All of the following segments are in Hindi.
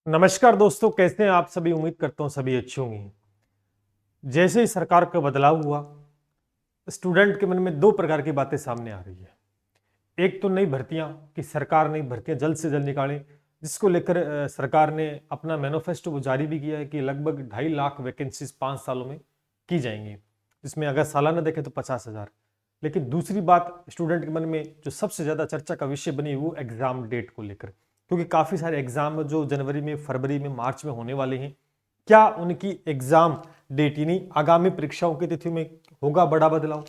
नमस्कार दोस्तों, कैसे हैं आप सभी। उम्मीद करता हूं सभी अच्छे होंगे। जैसे ही सरकार का बदलाव हुआ, स्टूडेंट के मन में दो प्रकार की बातें सामने आ रही है। एक तो नई भर्तियां, कि सरकार नई भर्तियां जल्द से जल्द निकाले, जिसको लेकर सरकार ने अपना मैनिफेस्टो वो जारी भी किया है कि लगभग 2.5 लाख वैकेंसीज 5 सालों में की जाएंगी, जिसमें अगर सालाना देखें तो 50,000। लेकिन दूसरी बात स्टूडेंट के मन में जो सबसे ज्यादा चर्चा का विषय बनी वो एग्जाम डेट को लेकर, क्योंकि काफी सारे एग्जाम जो जनवरी में, फरवरी में, मार्च में होने वाले हैं, क्या उनकी एग्जाम डेट यानी आगामी परीक्षाओं की तिथि में होगा बड़ा बदलाव।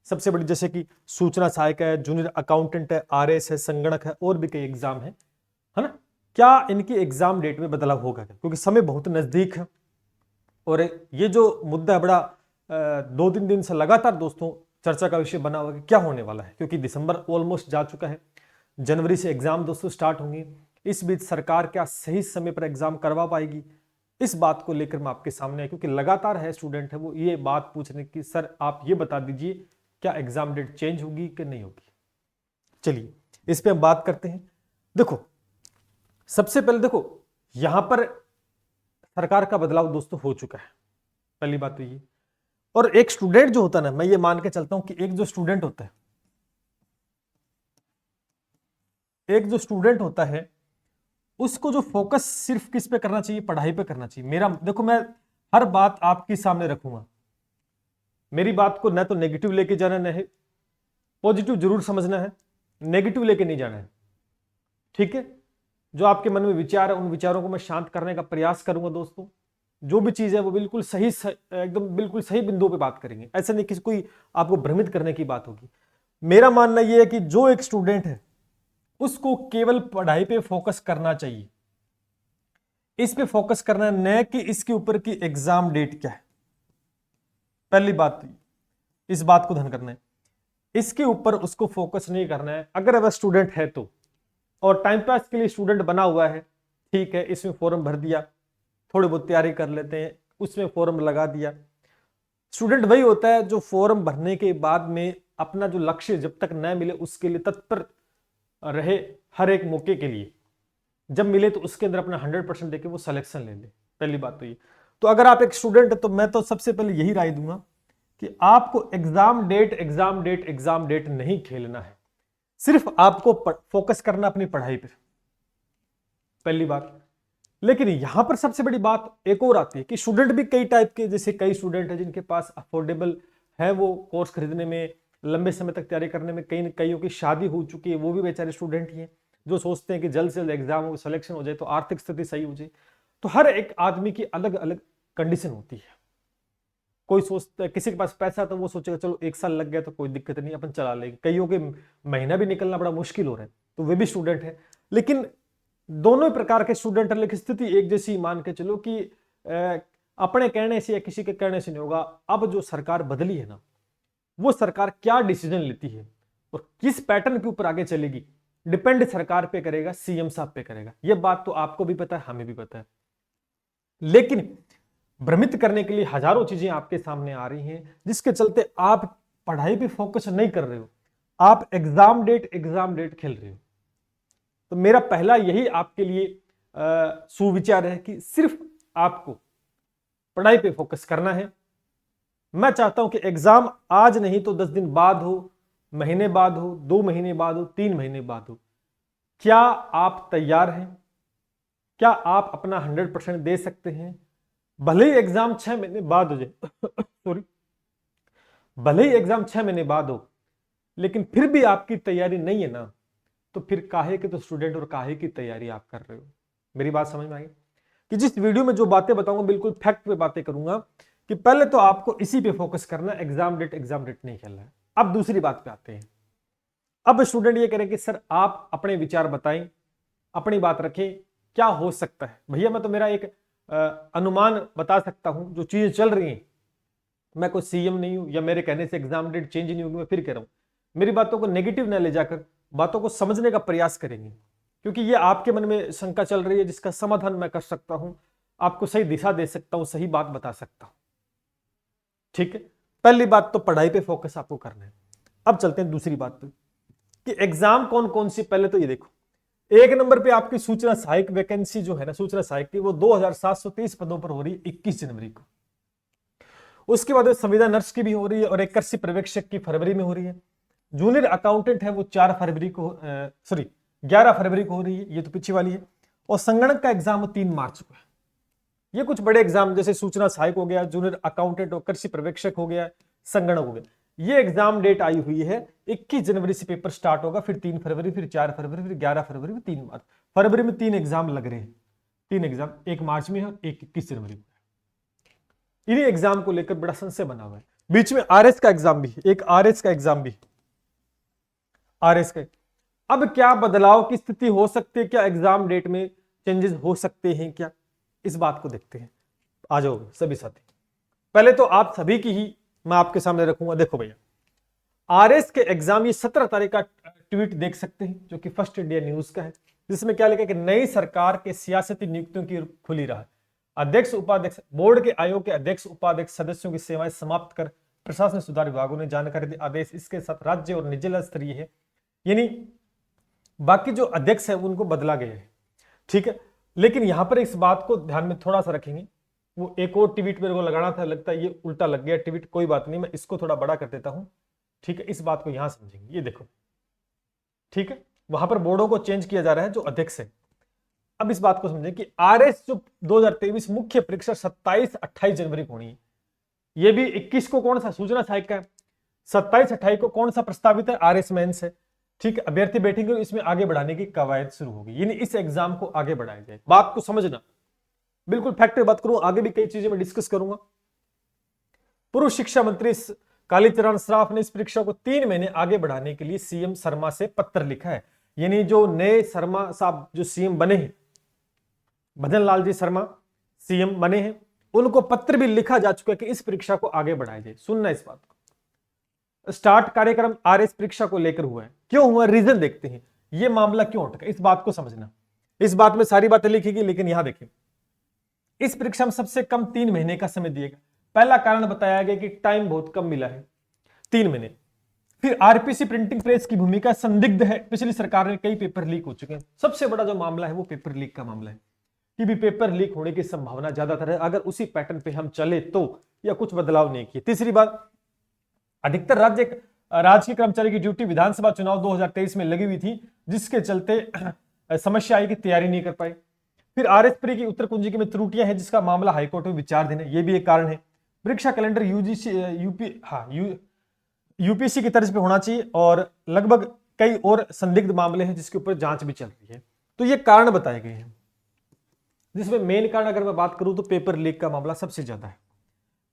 सबसे बड़ी जैसे कि सूचना सहायक है, जूनियर अकाउंटेंट है, आरएस है, संगणक है, और भी कई एग्जाम है ना। क्या इनकी एग्जाम डेट में बदलाव होगा क्या, क्योंकि समय बहुत नजदीक है। और ये जो मुद्दा है बड़ा 2-3 दिन से लगातार दोस्तों चर्चा का विषय बना हुआ है कि क्या होने वाला है, क्योंकि दिसंबर ऑलमोस्ट जा चुका है, जनवरी से एग्जाम दोस्तों स्टार्ट होंगे। इस बीच सरकार क्या सही समय पर एग्जाम करवा पाएगी, इस बात को लेकर मैं आपके सामने आया, क्योंकि लगातार है स्टूडेंट है वो ये बात पूछ रहे कि सर आप ये बता दीजिए क्या एग्जाम डेट चेंज होगी कि नहीं होगी। चलिए इस पे हम बात करते हैं। देखो, सबसे पहले देखो, यहां पर सरकार का बदलाव दोस्तों हो चुका है, पहली बात तो ये। और एक स्टूडेंट जो होता है ना, मैं ये मान के चलता हूं कि एक जो स्टूडेंट होता है उसको जो फोकस सिर्फ किस पे करना चाहिए, पढ़ाई पे करना चाहिए। मेरा देखो, मैं हर बात आपके सामने रखूंगा, मेरी बात को न तो नेगेटिव लेके जाना है, पॉजिटिव जरूर समझना है, नेगेटिव लेके नहीं जाना है, ठीक है। जो आपके मन में विचार है उन विचारों को मैं शांत करने का प्रयास करूंगा दोस्तों। जो भी चीज है वो बिल्कुल सही, एकदम बिल्कुल सही बिंदु पे बात करेंगे, ऐसा नहीं कि कोई आपको भ्रमित करने की बात होगी। मेरा मानना यह है कि जो एक स्टूडेंट है उसको केवल पढ़ाई पे फोकस करना चाहिए, इस पे फोकस करना है, न कि इसके ऊपर की एग्जाम डेट क्या है। पहली बात तो इस बात को ध्यान करना है, इसके ऊपर उसको फोकस नहीं करना है। अगर वह स्टूडेंट है तो, और टाइम पास के लिए स्टूडेंट बना हुआ है, ठीक है, इसमें फॉर्म भर दिया, थोड़ी बहुत तैयारी कर लेते हैं, उसमें फॉर्म लगा दिया। स्टूडेंट वही होता है जो फॉर्म भरने के बाद में अपना जो लक्ष्य जब तक न मिले उसके लिए तत्पर रहे, हर एक मौके के लिए, जब मिले तो उसके अंदर अपना 100% देके वो सिलेक्शन ले ले। पहली बात तो ये। तो अगर आप एक स्टूडेंट है तो मैं तो सबसे पहले यही राय दूंगा कि आपको exam date exam date exam date नहीं खेलना है, सिर्फ आपको फोकस करना अपनी पढ़ाई पे, पहली बात। लेकिन यहां पर सबसे बड़ी बात एक और आती है कि स्टूडेंट भी कई टाइप के, जैसे कई स्टूडेंट है जिनके पास अफोर्डेबल है वो कोर्स खरीदने में, लंबे समय तक तैयारी करने में, कईयों की शादी हो चुकी है, वो भी बेचारे स्टूडेंट ही हैं जो सोचते हैं कि जल्द से जल्द एग्जाम हो, सिलेक्शन हो जाए तो आर्थिक स्थिति सही हो जाए। तो हर एक आदमी की अलग अलग कंडीशन होती है। कोई सोचता है, किसी के पास पैसा तो वो सोचेगा चलो 1 साल लग गया तो कोई दिक्कत नहीं, अपन चला लेंगे। कईयों के महीना भी निकलना बड़ा मुश्किल हो रहा है, तो वे भी स्टूडेंट है। लेकिन दोनों प्रकार के स्टूडेंट है, लेकिन स्थिति एक जैसी मान के चलो कि अपने कहने से या किसी के कहने से नहीं होगा। अब जो सरकार बदली है ना, वो सरकार क्या डिसीजन लेती है और किस पैटर्न के ऊपर आगे चलेगी, डिपेंड सरकार पे करेगा, सीएम साहब पे करेगा। ये बात तो आपको भी पता है, हमें भी पता है। लेकिन भ्रमित करने के लिए हजारों चीजें आपके सामने आ रही हैं, जिसके चलते आप पढ़ाई पे फोकस नहीं कर रहे हो, आप एग्जाम डेट खेल रहे हो। तो मेरा पहला यही आपके लिए सुविचार है कि सिर्फ आपको पढ़ाई पे फोकस करना है। मैं चाहता हूं कि एग्जाम आज नहीं तो 10 दिन बाद हो, महीने बाद हो, 2 महीने बाद हो, 3 महीने बाद हो। क्या आप तैयार हैं? क्या आप अपना 100% दे सकते हैं? भले ही एग्जाम 6 महीने बाद हो जाए सॉरी, भले ही एग्जाम 6 महीने बाद हो, लेकिन फिर भी आपकी तैयारी नहीं है ना, तो फिर काहे के तो स्टूडेंट और काहे की तैयारी आप कर रहे हो। मेरी बात समझ में आई कि जिस वीडियो में जो बातें बताऊंगा बिल्कुल फैक्ट पे बातें करूंगा, कि पहले तो आपको इसी पे फोकस करना है, एग्जाम डेट नहीं खेलना है। अब दूसरी बात पे आते हैं। अब स्टूडेंट ये करें कि सर आप अपने विचार बताएं, अपनी बात रखें, क्या हो सकता है। भैया मैं तो मेरा एक अनुमान बता सकता हूं, जो चीजें चल रही हैं। मैं कोई सीएम नहीं हूं, या मेरे कहने से एग्जाम डेट चेंज नहीं होगी। मैं फिर कह रहा हूं, मेरी बातों को नेगेटिव न ले जाकर बातों को समझने का प्रयास करेंगे, क्योंकि ये आपके मन में शंका चल रही है, जिसका समाधान मैं कर सकता हूं, आपको सही दिशा दे सकता हूं, सही बात बता सकता हूं। ठीक है, पहली बात तो पढ़ाई पे फोकस आपको करना है। अब चलते हैं दूसरी बात पे कि एग्जाम कौन कौन सी। पहले तो ये देखो, एक नंबर पे आपकी सूचना सहायक वैकेंसी जो है ना, सूचना सहायक की, वो 2730 पदों पर हो रही है 21 जनवरी को। उसके बाद संविदा नर्स की भी हो रही है और एक कृषि पर्यवेक्षक की फरवरी में हो रही है। जूनियर अकाउंटेंट है वो 4 फरवरी को, सॉरी 11 फरवरी को हो रही है, ये तो पीछे वाली है। और संगणक का एग्जाम वो 3 मार्च को है। ये कुछ बड़े एग्जाम जैसे सूचना सहायक हो गया, जूनियर अकाउंटेंट और कृषि पर्यवेक्षक हो गया, संगणक हो गया, ये एग्जाम डेट आई हुई है। 21 जनवरी से पेपर स्टार्ट होगा, फिर 3 फरवरी, फिर 4 फरवरी, फिर 11 फरवरी, फिर 3 मार्च। फरवरी में 3 एग्जाम लग रहे हैं, 3 एग्जाम, एक मार्च में है और एक 21 जनवरी को। इन्हीं एग्जाम को लेकर बड़ा संशय बना हुआ है। बीच में आरएस का एग्जाम भी, एक आरएस का एग्जाम भी, आरएस का। अब क्या बदलाव की स्थिति हो सकती है, क्या एग्जाम डेट में चेंजेस हो सकते हैं क्या, इस बात को देखते हैं। आ जाओ सभी साथी, पहले तो आप सभी की ही मैं आपके सामने रखूंगा। देखो भैया, आरएस के एग्जाम, ये 17 तारीख का ट्वीट देख सकते हैं जो कि फर्स्ट इंडिया न्यूज का है, जिसमें क्या लिखा है कि नई सरकार के सियासती नियुक्तियों की खुली राह। अध्यक्ष उपाध्यक्ष, बोर्ड के आयोग के अध्यक्ष उपाध्यक्ष सदस्यों की सेवाएं समाप्त कर प्रशासन सुधार विभागों ने जानकारी दी। आदेश इसके साथ राज्य और निजी स्तरीय है, यानी बाकी जो अध्यक्ष है उनको बदला गया है, ठीक है। लेकिन यहां पर इस बात को ध्यान में थोड़ा सा रखेंगे, वो एक और ट्वीट मेरे को लगाना था, लगता है ये उल्टा लग गया ट्वीट, कोई बात नहीं, मैं इसको थोड़ा बड़ा कर देता हूं, ठीक है। इस बात को यहां समझेंगे, ये देखो, ठीक है, वहां पर बोर्डों को चेंज किया जा रहा है जो अध्यक्ष है। अब इस बात को समझें कि आरएस जो 2023 मुख्य परीक्षा 27-28 जनवरी को होनी है, ये भी 21 को कौन सा सूचना सहायक का है, 27-28 को कौन सा प्रस्तावित है, आरएस मेंस है, ठीक है। अभ्यर्थी बैठेंगे और इसमें आगे बढ़ाने की कवायद शुरू होगी, यानी इस एग्जाम को आगे बढ़ाया जाए। बात को समझना, बिल्कुल फैक्ट बात करूं, आगे भी कई चीजें मैं डिस्कस करूंगा। पूर्व शिक्षा मंत्री कालीचरण श्राफ ने इस परीक्षा को 3 महीने आगे बढ़ाने के लिए सीएम शर्मा से पत्र लिखा है। यानी जो नए शर्मा साहब जो सीएम बने हैं, भजन लाल जी शर्मा सीएम बने हैं, उनको पत्र भी लिखा जा चुका है कि इस परीक्षा को आगे बढ़ाया जाए। सुनना इस बात को। स्टार्ट कार्यक्रम आरएस परीक्षा को लेकर हुआ है, क्यों हुआ, रीजन देखते हैं, यह मामला क्यों उठा, इस बात को समझना। इस बात में सारी बातें लिखेगी, लेकिन यहां देखिए, इस परीक्षा में सबसे कम 3 महीने का समय दिएगा। पहला कारण बताया गया कि टाइम बहुत कम मिला है, 3 महीने। फिर आरपीसी प्रिंटिंग प्रेस की भूमिका संदिग्ध है, पिछली सरकार में कई पेपर लीक हो चुके हैं। सबसे बड़ा जो मामला है वो पेपर लीक का मामला है, कि भी पेपर लीक होने की संभावना ज्यादातर है अगर उसी पैटर्न पे हम चले तो, या कुछ बदलाव नहीं किए। तीसरी बात, अधिकतर राजकीय कर्मचारी की ड्यूटी विधानसभा चुनाव 2023 में लगी हुई थी, जिसके चलते समस्या आई कि तैयारी नहीं कर पाए। फिर आरएस प्री की उत्तर कुंजी में त्रुटियां हैं, जिसका मामला हाईकोर्ट में विचाराधीन है, यह भी एक कारण है। परीक्षा कैलेंडर यूपीएससी की तर्ज पे होना चाहिए, और लगभग कई और संदिग्ध मामले हैं जिसके ऊपर जांच भी चल रही है। तो ये कारण बताए गए हैं, जिसमें मेन कारण अगर मैं बात करूं तो पेपर लीक का मामला सबसे ज्यादा है,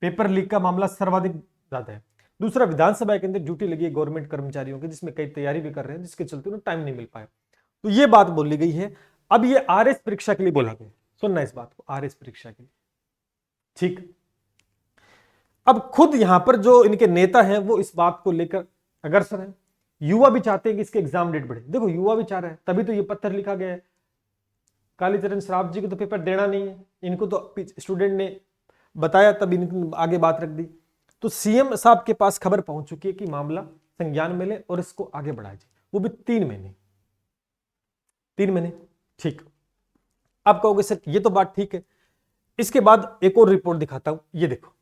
पेपर लीक का मामला सर्वाधिक ज्यादा है। दूसरा, विधानसभा के अंदर ड्यूटी लगी है गवर्नमेंट कर्मचारियों की, जिसमें कई तैयारी भी कर रहे हैं, जिसके चलते उन्हें टाइम नहीं मिल पाया। तो ये बात बोली गई है। अब ये आरएस परीक्षा के लिए बोला गया, सुनना इस बात को, आरएस परीक्षा के लिए, ठीक। अब खुद यहां पर जो इनके नेता हैं वो इस बात को लेकर अग्रसर है। युवा भी चाहते हैं कि इसके एग्जाम डेट बढ़े, देखो युवा भी चाह रहे हैं, तभी तो ये पत्र लिखा गया है। कालीचरण श्राफ जी को तो पेपर देना नहीं है, इनको तो स्टूडेंट ने बताया, तब इनकी आगे बात रख दी। तो सीएम साहब के पास खबर पहुंच चुकी है कि मामला संज्ञान में ले और इसको आगे बढ़ाया जाए, वो भी 3 महीने, 3 महीने, ठीक। आप कहोगे सर ये तो बात ठीक है, इसके बाद एक और रिपोर्ट दिखाता हूं, ये देखो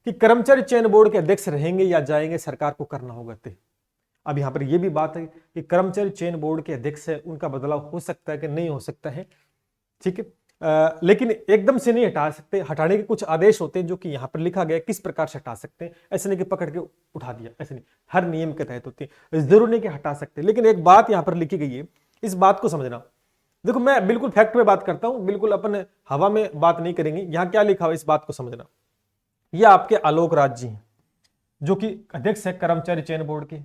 कि कर्मचारी चयन बोर्ड के अध्यक्ष रहेंगे या जाएंगे, सरकार को करना होगा तय। अब यहां पर यह भी बात है कि कर्मचारी चयन बोर्ड के अध्यक्ष है, उनका बदलाव हो सकता है कि नहीं हो सकता है, ठीक है। लेकिन एकदम से नहीं हटा सकते, हटाने के कुछ आदेश होते हैं जो कि यहां पर लिखा गया किस प्रकार से हटा सकते हैं। ऐसे नहीं कि पकड़ के उठा दिया, ऐसे नहीं, हर नियम के तहत होते हैं, जरूर नहीं कि हटा सकते। लेकिन एक बात यहां पर लिखी गई है, इस बात को समझना। देखो मैं बिल्कुल फैक्ट में बात करता हूं, बिल्कुल अपन हवा में बात नहीं करेंगे। यहां क्या लिखा हुआ इस बात को समझना। ये आपके आलोक राज जी हैं, जो कि अध्यक्ष है कर्मचारी चयन बोर्ड के।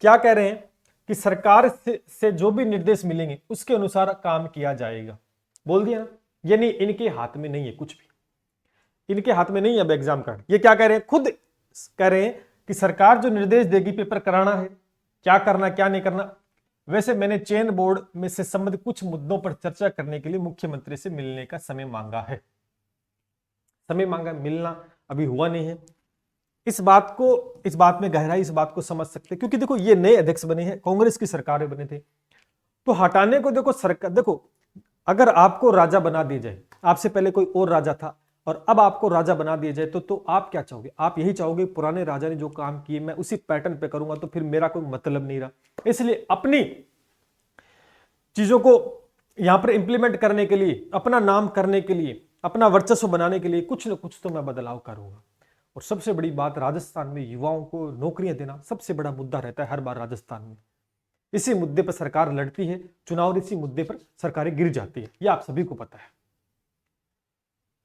क्या कह रहे हैं कि सरकार से जो भी निर्देश मिलेंगे उसके अनुसार काम किया जाएगा, बोल दिया ना। यानी इनके हाथ में नहीं है कुछ भी, इनके हाथ में नहीं है अब एग्जाम कार्ड। ये क्या कह रहे हैं, खुद कह रहे हैं कि सरकार जो निर्देश देगी पेपर कराना है, क्या करना क्या नहीं करना। वैसे मैंने चयन बोर्ड में से संबंधित कुछ मुद्दों पर चर्चा करने के लिए मुख्यमंत्री से मिलने का समय मांगा है। समय मांगा, मिलना अभी हुआ नहीं है। इस बात में गहराई, इस बात को समझ सकते हैं, क्योंकि देखो ये नए अध्यक्ष बने हैं, कांग्रेस की सरकार में बने थे, तो हटाने को देखो सरकार, देखो अगर आपको राजा बना दिया जाए, आपसे पहले कोई और राजा था और अब आपको राजा बना दिया जाए, तो आप क्या चाहोगे? आप यही चाहोगे पुराने राजा ने जो काम किए मैं उसी पैटर्न पे करूंगा, तो फिर मेरा कोई मतलब नहीं रहा। इसलिए अपनी चीजों को यहां पर इंप्लीमेंट करने के लिए, अपना नाम करने के लिए, अपना वर्चस्व बनाने के लिए कुछ ना कुछ तो मैं बदलाव करूंगा। और सबसे बड़ी बात, राजस्थान में युवाओं को नौकरियां देना सबसे बड़ा मुद्दा रहता है हर बार राजस्थान में। इसी मुद्दे पर सरकार लड़ती है चुनाव और इसी मुद्दे पर सरकारें गिर जाती है, यह आप सभी को पता है।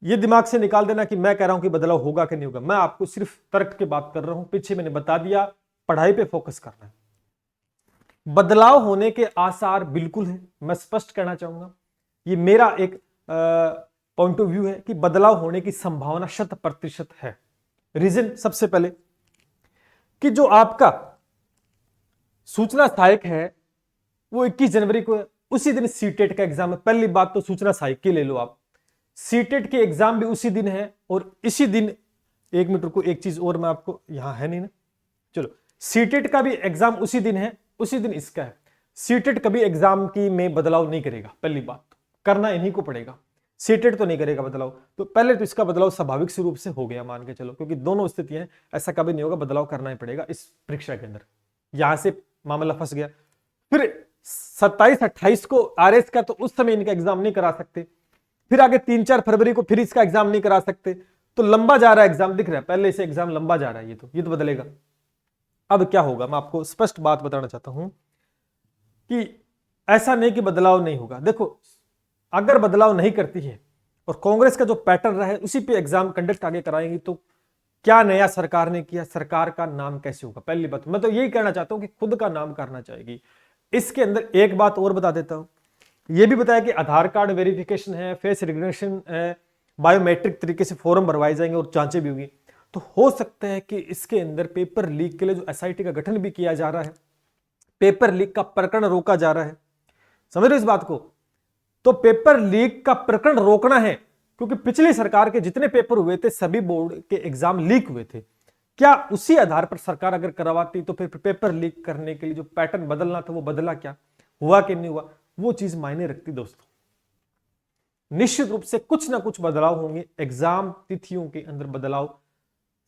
यह दिमाग से निकाल देना कि मैं कह रहा हूं कि बदलाव होगा कि नहीं होगा, मैं आपको सिर्फ तर्क की बात कर रहा हूं। पीछे मैंने बता दिया, पढ़ाई पे फोकस करना है। बदलाव होने के आसार बिल्कुल है, मैं स्पष्ट कहना चाहूंगा, ये मेरा एक पॉइंट ऑफ व्यू है कि बदलाव होने की संभावना 100% है। रीजन सबसे पहले कि जो आपका सूचना सहायक है वो 21 जनवरी को उसी दिन सीटेट का एग्जाम है। पहली बात तो सूचना सहायक की ले लो आप, सीटेट के एग्जाम भी उसी दिन है और इसी दिन, एक मिनट रुको, एक चीज और मैं आपको, यहां है नहीं ना, चलो, सीटेट का भी एग्जाम उसी दिन है, उसी दिन इसका है। सीटेट कभी एग्जाम की में बदलाव नहीं करेगा, पहली बात तो करना इन्हीं को पड़ेगा, सीटेट तो नहीं करेगा बदलाव। तो पहले तो इसका बदलाव स्वाभाविक रूप से हो गया मान के चलो, क्योंकि दोनों स्थितियां, ऐसा कभी नहीं होगा, बदलाव करना ही पड़ेगा इस परीक्षा के अंदर, यहां से मामला फंस गया। फिर 27-28 को आरएस का, तो उस समय इनका एग्जाम नहीं करा सकते। फिर आगे 3-4 फरवरी को फिर इसका एग्जाम नहीं करा सकते, तो लंबा जा रहा है एग्जाम, दिख रहा है पहले से एग्जाम लंबा जा रहा है, ये तो बदलेगा। अब क्या होगा, मैं आपको स्पष्ट बात बताना चाहता हूं कि ऐसा नहीं कि बदलाव नहीं होगा। देखो अगर बदलाव नहीं करती है और कांग्रेस का जो पैटर्न रहा है उसी पे एग्जाम कंडक्ट आगे कराएंगी, तो क्या नया सरकार ने किया, सरकार का नाम कैसे होगा? पहली बात मैं तो यही कहना चाहता हूं कि खुद का नाम करना चाहेगी। इसके अंदर एक बात और बता देता हूं, यह भी बताया कि आधार कार्ड वेरिफिकेशन है, फेस रिकग्निशन है, बायोमेट्रिक तरीके से फॉर्म भरवाए जाएंगे और जांचें भी होंगी। तो हो सकता है कि इसके अंदर पेपर लीक के लिए जो एसआईटी का गठन भी किया जा रहा है, पेपर लीक का प्रकरण रोका जा रहा है, समझ रहे हो इस बात को? तो पेपर लीक का प्रकरण रोकना है, क्योंकि पिछली सरकार के जितने पेपर हुए थे सभी बोर्ड के एग्जाम लीक हुए थे। क्या उसी आधार पर सरकार अगर करवाती तो फिर पेपर लीक करने के लिए जो पैटर्न बदलना था वो बदला, क्या हुआ कि नहीं हुआ, वो चीज मायने रखती दोस्तों। निश्चित रूप से कुछ ना कुछ बदलाव होंगे, एग्जाम तिथियों के अंदर बदलाव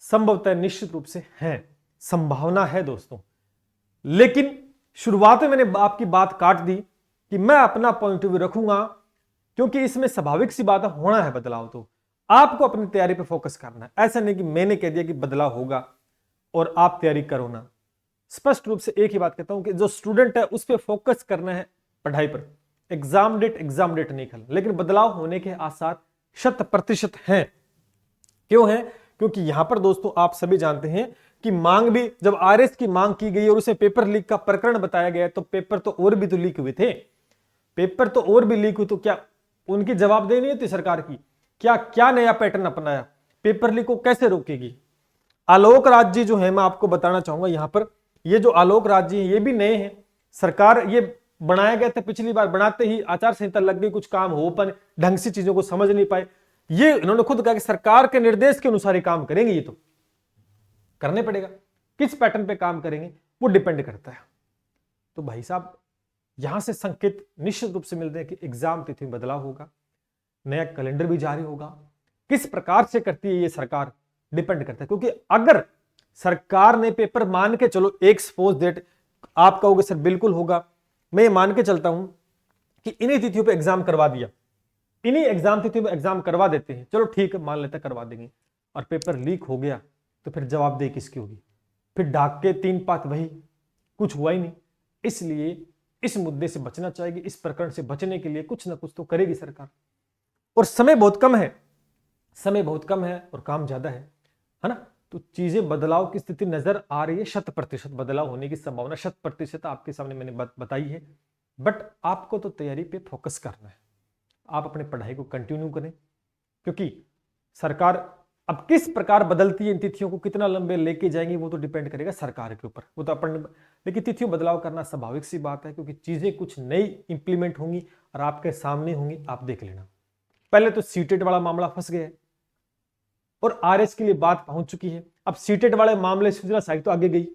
संभवतः निश्चित रूप से है, संभावना है दोस्तों। लेकिन शुरुआत में मैंने आपकी बात काट दी कि मैं अपना पॉइंट ऑफ व्यू रखूंगा, क्योंकि इसमें स्वाभाविक सी बात है, होना है बदलाव, तो आपको अपनी तैयारी पर फोकस करना है। ऐसा नहीं कि मैंने कह दिया कि बदलाव होगा और आप तैयारी करो ना। स्पष्ट रूप से एक ही बात कहता हूं कि जो स्टूडेंट है उस पर फोकस करना है, पढ़ाई पर। एग्जाम डेट नहीं करना, लेकिन बदलाव होने के आसार 100% हैं। क्यों है? क्योंकि यहां पर दोस्तों आप सभी जानते हैं कि मांग भी, जब आरएस की मांग की गई और उसे पेपर लीक का प्रकरण बताया गया, तो पेपर तो और भी तो लीक हुए थे, पेपर तो और भी लीक हुए, तो क्या उनकी जवाबदेही नहीं होती सरकार की? क्या नया पैटर्न अपनाया, पेपर लीक को कैसे रोकेगी? आलोक राज जी जो है, मैं आपको बताना चाहूंगा यहां पर, ये जो आलोक राज जी है ये भी नए हैं। सरकार ये बनाया गया था, पिछली बार बनाते ही आचार संहिता लग गई, कुछ काम हो पाए, ढंग से चीजों को समझ नहीं पाए। ये इन्होंने खुद कहा कि सरकार के निर्देश के अनुसार ही काम करेंगे, ये तो करने पड़ेगा। किस पैटर्न पे काम करेंगे वो डिपेंड करता है। तो भाई साहब यहां से संकेत निश्चित रूप से मिलते हैं कि एग्जाम तिथि में बदलाव होगा, नया कैलेंडर भी जारी होगा। किस प्रकार से करती है ये सरकार डिपेंड करता है, क्योंकि अगर सरकार ने पेपर मान के चलो, एक सपोज दैट आप कहोगे सर बिल्कुल होगा, मैं ये मान के चलता हूं कि इन्हीं तिथियों पे एग्जाम करवा दिया, इन्हीं एग्जाम तिथियों पे एग्जाम करवा देते हैं, चलो ठीक है मान लेते करवा देंगे, और पेपर लीक हो गया तो फिर जवाबदेही किसकी होगी? फिर ढाक के 3 पात वही, कुछ हुआ ही नहीं। इसलिए इस मुद्दे से बचना चाहिए, इस प्रकरण से बचने के लिए कुछ ना कुछ तो करेगी सरकार। और समय बहुत कम है, समय बहुत कम है और काम ज्यादा है ना? तो चीजें बदलाव की स्थिति नजर आ रही है, 100% बदलाव होने की संभावना 100% आपके सामने मैंने बताई है। बट आपको तो तैयारी पे फोकस करना है, आप अपने पढ़ाई को कंटिन्यू करें, क्योंकि सरकार अब किस प्रकार बदलती है, इन तिथियों को कितना लंबे लेके जाएंगे वो तो डिपेंड करेगा सरकार के ऊपर, वो तो अपन। लेकिन तिथियों बदलाव करना स्वाभाविक सी बात है, क्योंकि चीजें कुछ नई इंप्लीमेंट होंगी और आपके सामने होंगी, आप देख लेना। पहले तो सीटेट वाला मामला फंस गया और आरएस के लिए बात पहुंच चुकी है। अब सीटेट वाले मामले सूचना सहायक तो आगे गई,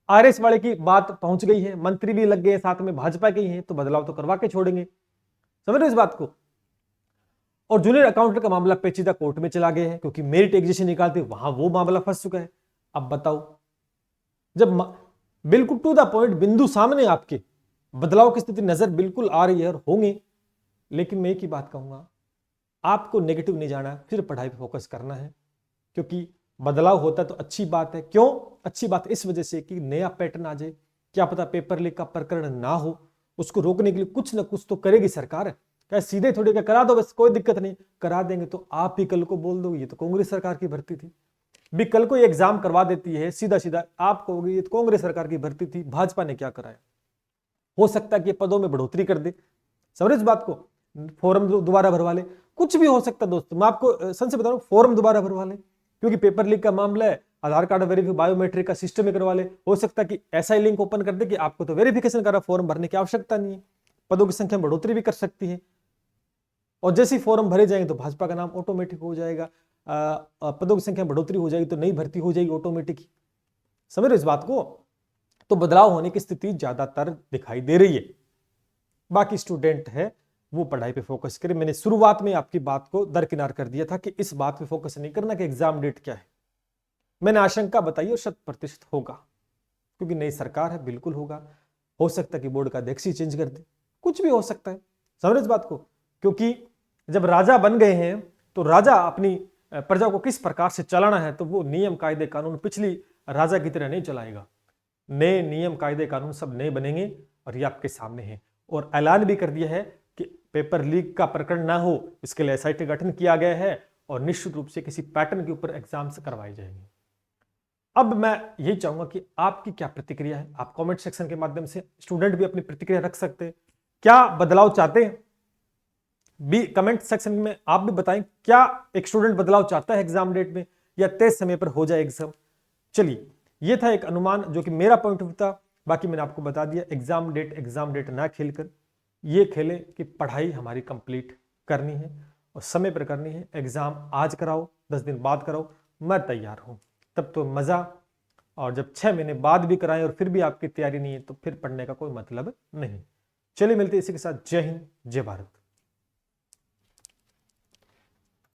आरएस वाले की बात पहुंच गई है, मंत्री भी लग गए साथ में, भाजपा के ही हैं, तो बदलाव तो करवा के छोड़ेंगे। समझ रहे हो इस बात को। और जूनियर अकाउंटेंट का मामला पेचीदा कोर्ट में चला गया है, क्योंकि मेरिट एग्जीशन निकालते वहां वो मामला फंस चुका है। अब बताओ, जब बिल्कुल टू द पॉइंट बिंदु सामने आपके बदलाव की स्थिति नजर बिल्कुल आ रही है और होंगे, लेकिन मैं एक ही बात कहूंगा, आपको नेगेटिव नहीं जाना, फिर पढ़ाई पे फोकस करना है, क्योंकि बदलाव होता तो अच्छी बात है। क्यों अच्छी बात? इस वजह से कि नया पैटर्न आ जाए, क्या पता पेपर लीक का प्रकरण ना हो, उसको रोकने के लिए कुछ ना कुछ तो करेगी सरकार। क्या सीधे थोड़ी क्या करा दो बस, कोई दिक्कत नहीं, करा देंगे तो आप ही कल को बोल दो ये तो कांग्रेस सरकार की भर्ती थी। भी कल को एग्जाम करवा देती है, सीधा सीधा आप कहोगे ये तो कांग्रेस सरकार की भर्ती थी, भाजपा ने क्या कराया। हो सकता है कि पदों में बढ़ोतरी कर दे, समझ इस बात को, फॉर्म दोबारा भरवा ले, कुछ भी हो सकता है दोस्तों। मैं आपको सन से बता रहा हूं, फॉर्म दोबारा भरवा ले, क्योंकि पेपर लीक का मामला है, आधार कार्ड वेरीफाई बायोमेट्रिक का सिस्टम में करवा ले। हो सकता है कि ऐसा ही लिंक ओपन कर दे कि आपको तो वेरिफिकेशन करा, फॉर्म भरने की आवश्यकता नहीं है, पदों की संख्या में बढ़ोतरी भी कर सकती है। और जैसे ही फॉर्म भरे जाएंगे तो भाजपा का नाम ऑटोमेटिक हो जाएगा, पदों की संख्या में बढ़ोतरी हो जाएगी तो नई भर्ती हो जाएगी ऑटोमेटिक। समझ रहे इस बात को। तो बदलाव होने की स्थिति ज्यादातर दिखाई दे रही है। बाकी स्टूडेंट है वो पढ़ाई पे फोकस करे। मैंने शुरुआत में आपकी बात को दरकिनार कर दिया था कि इस बात पे फोकस नहीं करना कि एग्जाम डेट क्या है। मैंने आशंका बताई और 100% होगा, क्योंकि नई सरकार है, बिल्कुल होगा। हो सकता है कि बोर्ड का अध्यक्ष ही चेंज कर दे, कुछ भी हो सकता है। समझ इस बात को, क्योंकि जब राजा बन गए हैं तो राजा अपनी प्रजा को किस प्रकार से चलाना है, तो वो नियम कायदे कानून पिछली राजा की तरह नहीं चलाएगा। नए नियम कायदे कानून सब नए बनेंगे और ये आपके सामने है। और ऐलान भी कर दिया है कि पेपर लीक का प्रकरण ना हो, इसके लिए एसआईटी गठन किया गया है और निश्चित रूप से किसी पैटर्न के ऊपर एग्जाम्स करवाए जाएंगे। अब मैं यही चाहूंगा कि आपकी क्या प्रतिक्रिया है, आप कमेंट सेक्शन के माध्यम से, स्टूडेंट भी अपनी प्रतिक्रिया रख सकते हैं। क्या बदलाव चाहते हैं भी कमेंट सेक्शन में आप भी बताएं, क्या एक स्टूडेंट बदलाव चाहता है एग्जाम डेट में, या तय समय पर हो जाए एग्जाम। चलिए, ये था एक अनुमान जो कि मेरा पॉइंट ऑफ व्यू था। बाकी मैंने आपको बता दिया, एग्जाम डेट ना खेलकर ये खेले कि पढ़ाई हमारी कंप्लीट करनी है और समय पर करनी है। एग्जाम आज कराओ, 10 दिन बाद कराओ, मैं तैयार हूं, तब तो मजा। और जब 6 महीने बाद भी कराएं और फिर भी आपकी तैयारी नहीं है तो फिर पढ़ने का कोई मतलब नहीं। चलिए मिलते इसी के साथ। जय हिंद, जय भारत।